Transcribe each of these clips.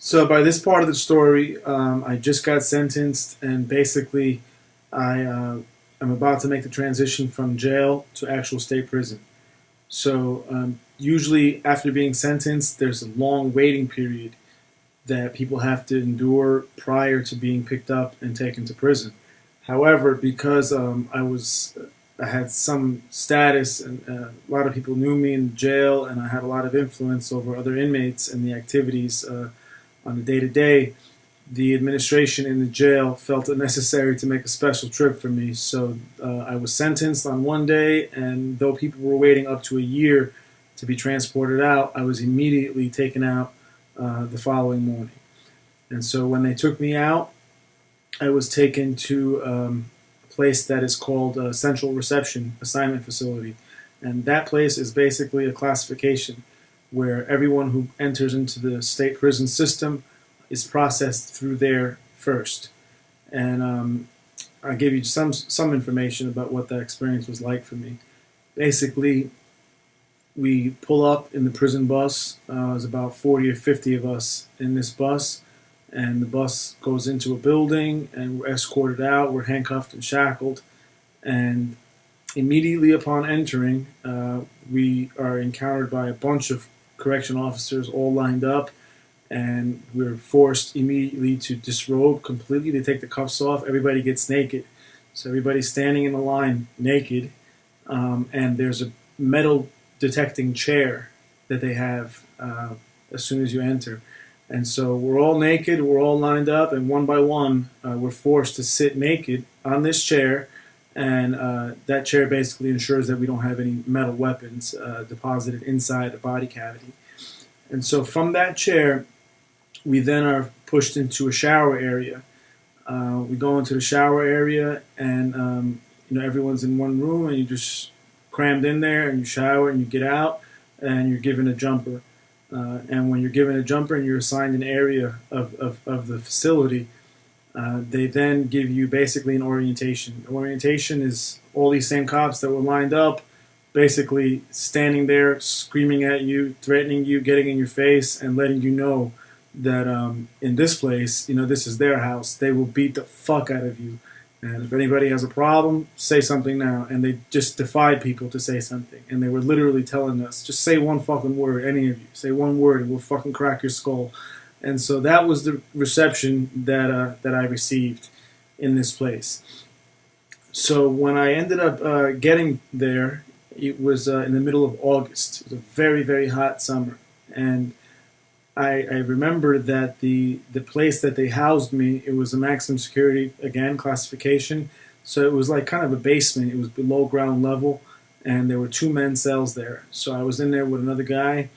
So by this part of the story, I just got sentenced, and basically, I'm about to make the transition from jail to actual state prison. So usually, after being sentenced, there's a long waiting period that people have to endure prior to being picked up and taken to prison. However, because I had some status, and a lot of people knew me in jail, and I had a lot of influence over other inmates and the activities on the day to day. The administration in the jail felt it necessary to make a special trip for me. So I was sentenced on one day, and though people were waiting up to a year to be transported out, I was immediately taken out the following morning. And so when they took me out, I was taken to a place that is called Central Reception Assignment Facility. And that place is basically a classification where everyone who enters into the state prison system is processed through there first. And I'll give you some information about what that experience was like for me. Basically, we pull up in the prison bus. There's about 40 or 50 of us in this bus, and the bus goes into a building, and we're escorted out. We're handcuffed and shackled, and immediately upon entering, we are encountered by a bunch of correction officers all lined up, and we're forced immediately to disrobe completely. They take the cuffs off. Everybody gets naked. So everybody's standing in a line naked, and there's a metal detecting chair that they have as soon as you enter. And so we're all naked, we're all lined up, and one by one, we're forced to sit naked on this chair. And that chair basically ensures that we don't have any metal weapons deposited inside the body cavity. And so from that chair, we then are pushed into a shower area. We go into the shower area, and everyone's in one room, and you just crammed in there, and you shower, and you get out, and you're given a jumper. And when you're given a jumper and you're assigned an area of the facility, they then give you basically an orientation. The orientation is all these same cops that were lined up, basically standing there, screaming at you, threatening you, getting in your face, and letting you know that in this place, this is their house. They will beat the fuck out of you. And if anybody has a problem, say something now. And they just defied people to say something. And they were literally telling us, just say one fucking word, any of you. Say one word and we'll fucking crack your skull. And so that was the reception that I received in this place. So when I ended up getting there, it was in the middle of August. It was a very, very hot summer. And I remember that the place that they housed me, it was a maximum security, again, classification. So it was like kind of a basement. It was below ground level, and there were 2 men's cells there. So I was in there with another guy,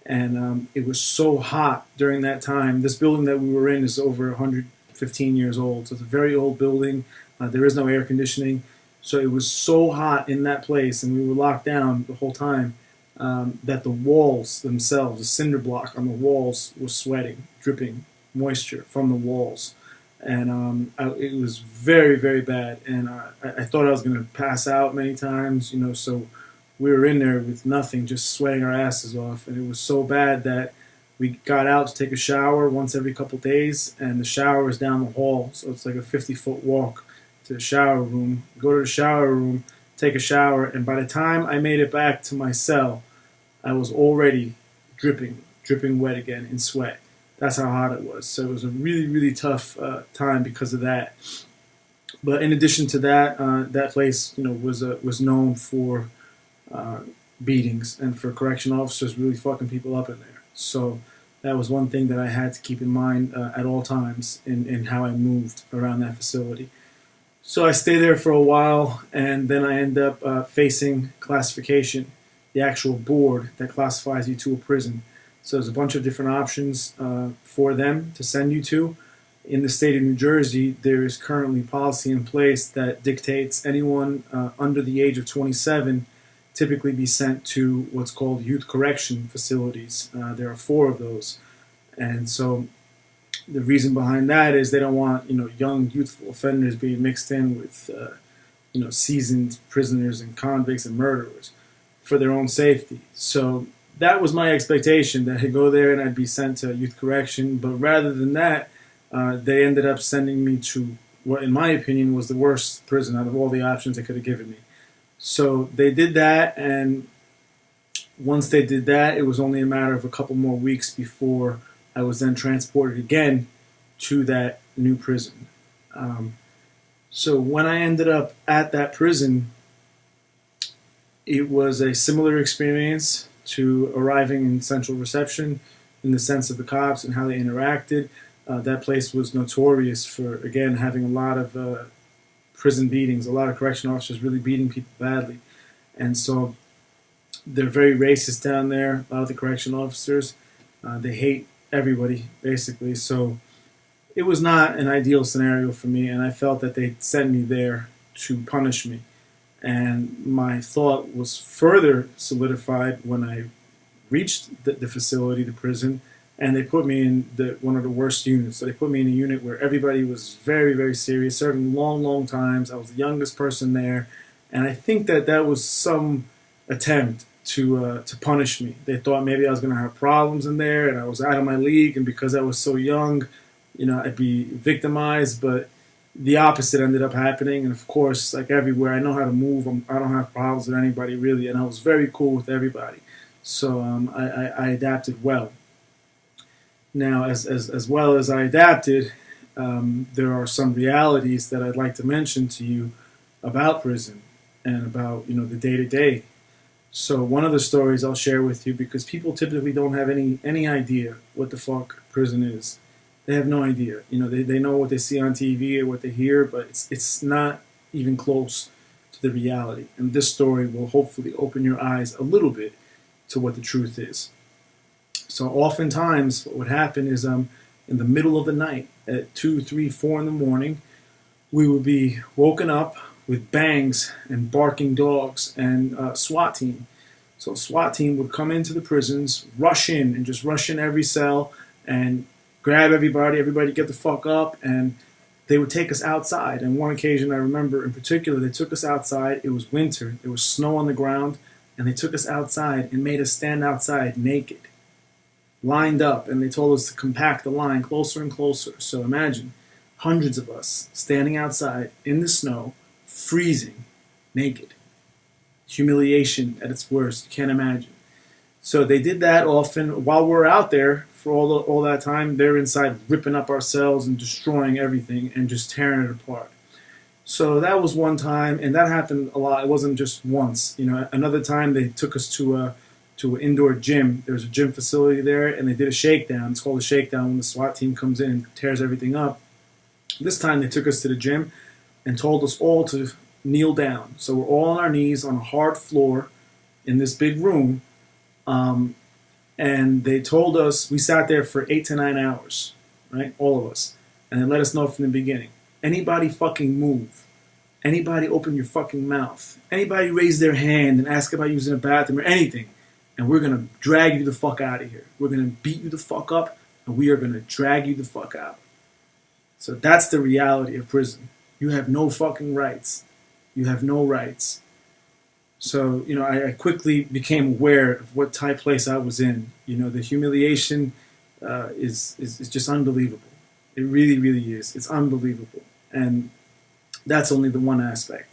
and it was so hot during that time. This building that we were in is over 115 years old. So it's a very old building. There is no air conditioning. So it was so hot in that place, and we were locked down the whole time. That the walls themselves, the cinder block on the walls, was sweating, dripping moisture from the walls. And it was very, very bad. And I thought I was going to pass out many times, so we were in there with nothing, just sweating our asses off. And it was so bad that we got out to take a shower once every couple days, and the shower is down the hall. So it's like a 50-foot walk to the shower room. Go to the shower room, take a shower, and by the time I made it back to my cell, I was already dripping wet again in sweat. That's how hot it was. So it was a really, really tough time because of that. But in addition to that, that place, was known for beatings and for correction officers really fucking people up in there. So that was one thing that I had to keep in mind at all times in how I moved around that facility. So I stay there for a while, and then I end up facing classification, the actual board that classifies you to a prison. So there's a bunch of different options for them to send you to. In the state of New Jersey, there is currently policy in place that dictates anyone under the age of 27 typically be sent to what's called youth correction facilities. There are 4 of those. And so the reason behind that is they don't want young youthful offenders being mixed in with seasoned prisoners and convicts and murderers for their own safety. So that was my expectation, that I'd go there and I'd be sent to youth correction. But rather than that, they ended up sending me to what, in my opinion, was the worst prison out of all the options they could have given me. So they did that, and once they did that, it was only a matter of a couple more weeks before I was then transported again to that new prison. So when I ended up at that prison, it was a similar experience to arriving in central reception in the sense of the cops and how they interacted. That place was notorious for, again, having a lot of prison beatings, a lot of correction officers really beating people badly. And so they're very racist down there, a lot of the correction officers. They hate everybody, basically. So it was not an ideal scenario for me, and I felt that they sent me there to punish me. And my thought was further solidified when I reached the facility, the prison, and they put me in one of the worst units. So they put me in a unit where everybody was very, very serious, serving long, long times. I was the youngest person there, and I think that was some attempt to punish me. They thought maybe I was going to have problems in there, and I was out of my league, and because I was so young, I'd be victimized. But the opposite ended up happening, and of course, like everywhere, I know how to move. I don't have problems with anybody really, and I was very cool with everybody. So I adapted well. Now, as well as I adapted, there are some realities that I'd like to mention to you about prison and about the day-to-day. So one of the stories I'll share with you, because people typically don't have any idea what the fuck prison is. They have no idea. They know what they see on TV or what they hear, but it's not even close to the reality. And this story will hopefully open your eyes a little bit to what the truth is. So oftentimes what would happen is in the middle of the night at 2, 3, 4 in the morning, we would be woken up with bangs and barking dogs and SWAT team. So SWAT team would come into the prisons, rush in and just rush in every cell and grab everybody get the fuck up, and they would take us outside. And one occasion I remember in particular, they took us outside. It was winter. There was snow on the ground, and they took us outside and made us stand outside naked, lined up, and they told us to compact the line closer and closer. So imagine hundreds of us standing outside in the snow, freezing, naked. Humiliation at its worst. You can't imagine. So they did that often. While we're out there for all that time, they're inside ripping up our cells and destroying everything and just tearing it apart. So that was one time, and that happened a lot. It wasn't just once. Another time they took us to an indoor gym. There's a gym facility there, and they did a shakedown. It's called a shakedown when the SWAT team comes in and tears everything up. This time they took us to the gym and told us all to kneel down. So we're all on our knees on a hard floor in this big room. And they told us, we sat there for 8 to 9 hours, right? All of us. And they let us know from the beginning. Anybody fucking move. Anybody open your fucking mouth. Anybody raise their hand and ask about using a bathroom or anything. And we're going to drag you the fuck out of here. We're going to beat you the fuck up, and we are going to drag you the fuck out. So that's the reality of prison. You have no fucking rights. You have no rights. So, I quickly became aware of what type place I was in. The humiliation is just unbelievable. It really, really is. It's unbelievable. And that's only the one aspect.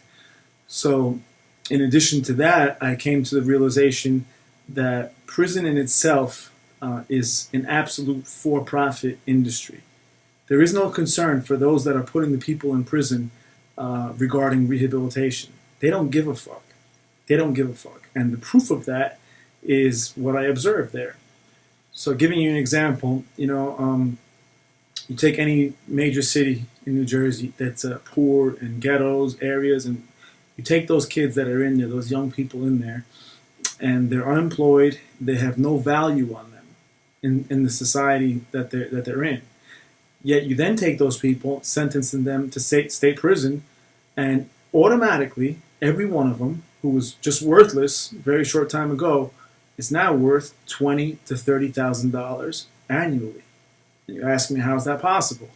So, in addition to that, I came to the realization that prison in itself is an absolute for-profit industry. There is no concern for those that are putting the people in prison regarding rehabilitation. They don't give a fuck. They don't give a fuck. And the proof of that is what I observed there. So giving you an example, you take any major city in New Jersey that's poor and ghettos, areas, and you take those kids that are in there, those young people in there, and they're unemployed, they have no value on them in the society that they're in. Yet you then take those people, sentencing them to state prison, and automatically every one of them who was just worthless a very short time ago is now worth $20,000 to $30,000 annually. And you're asking me, how is that possible?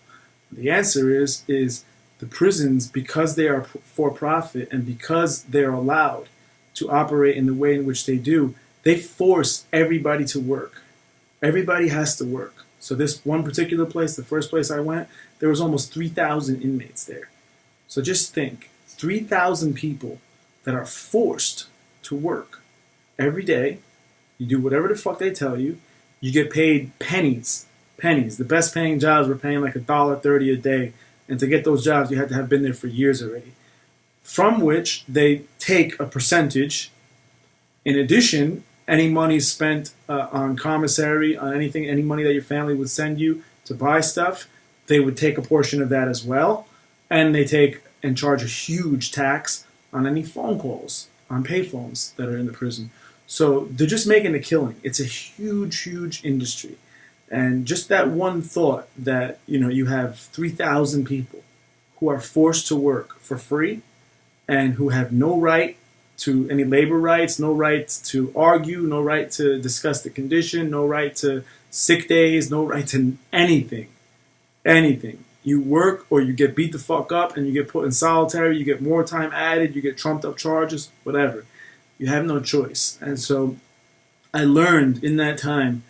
The answer is the prisons, because they are for profit and because they're allowed to operate in the way in which they do, they force everybody to work. Everybody has to work. So this one particular place, the first place I went, there was almost 3,000 inmates there. So just think, 3,000 people that are forced to work every day. You do whatever the fuck they tell you. You get paid pennies. Pennies. The best paying jobs were paying like $1.30 a day. And to get those jobs, you had to have been there for years already. From which they take a percentage. In addition, any money spent on commissary, on anything, any money that your family would send you to buy stuff, they would take a portion of that as well. And they take and charge a huge tax on any phone calls, on payphones that are in the prison. So they're just making a killing. It's a huge, huge industry. And just that one thought that, you have 3,000 people who are forced to work for free and who have no right to any labor rights, no right to argue, no right to discuss the condition, no right to sick days, no right to anything. Anything. You work or you get beat the fuck up and you get put in solitary, you get more time added, you get trumped up charges, whatever. You have no choice. And so I learned in that time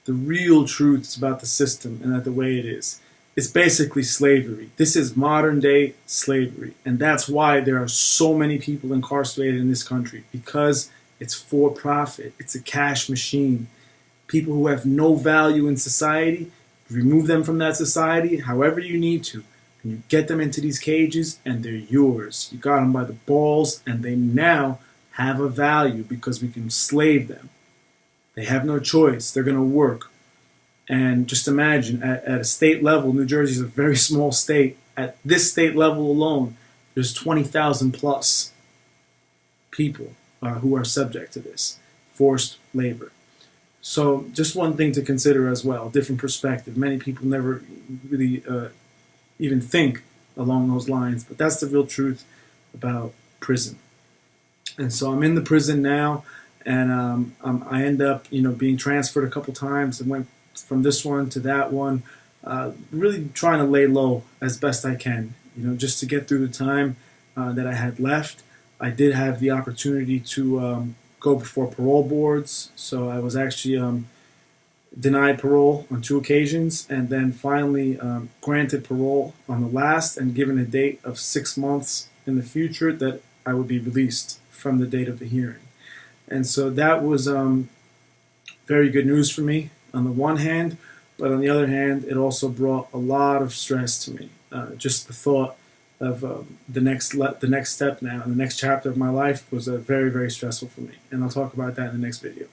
the real truths about the system and the way it is. It's basically slavery. This is modern day slavery. And that's why there are so many people incarcerated in this country, because it's for profit. It's a cash machine. People who have no value in society, remove them from that society however you need to. And you get them into these cages and they're yours. You got them by the balls and they now have a value because we can slave them. They have no choice. They're going to work. And just imagine, at a state level, New Jersey is a very small state. At this state level alone, there's 20,000 plus people who are subject to this forced labor. So just one thing to consider as well, different perspective. Many people never really even think along those lines, but that's the real truth about prison. And so I'm in the prison now, and I end up, being transferred a couple times and went from this one to that one, really trying to lay low as best I can, just to get through the time that I had left. I did have the opportunity to go before parole boards, so I was actually denied parole on 2 occasions, and then finally granted parole on the last and given a date of 6 months in the future that I would be released from the date of the hearing. And so that was very good news for me on the one hand, but on the other hand, it also brought a lot of stress to me. Just the thought of the next step now, and the next chapter of my life was very, very stressful for me. And I'll talk about that in the next video.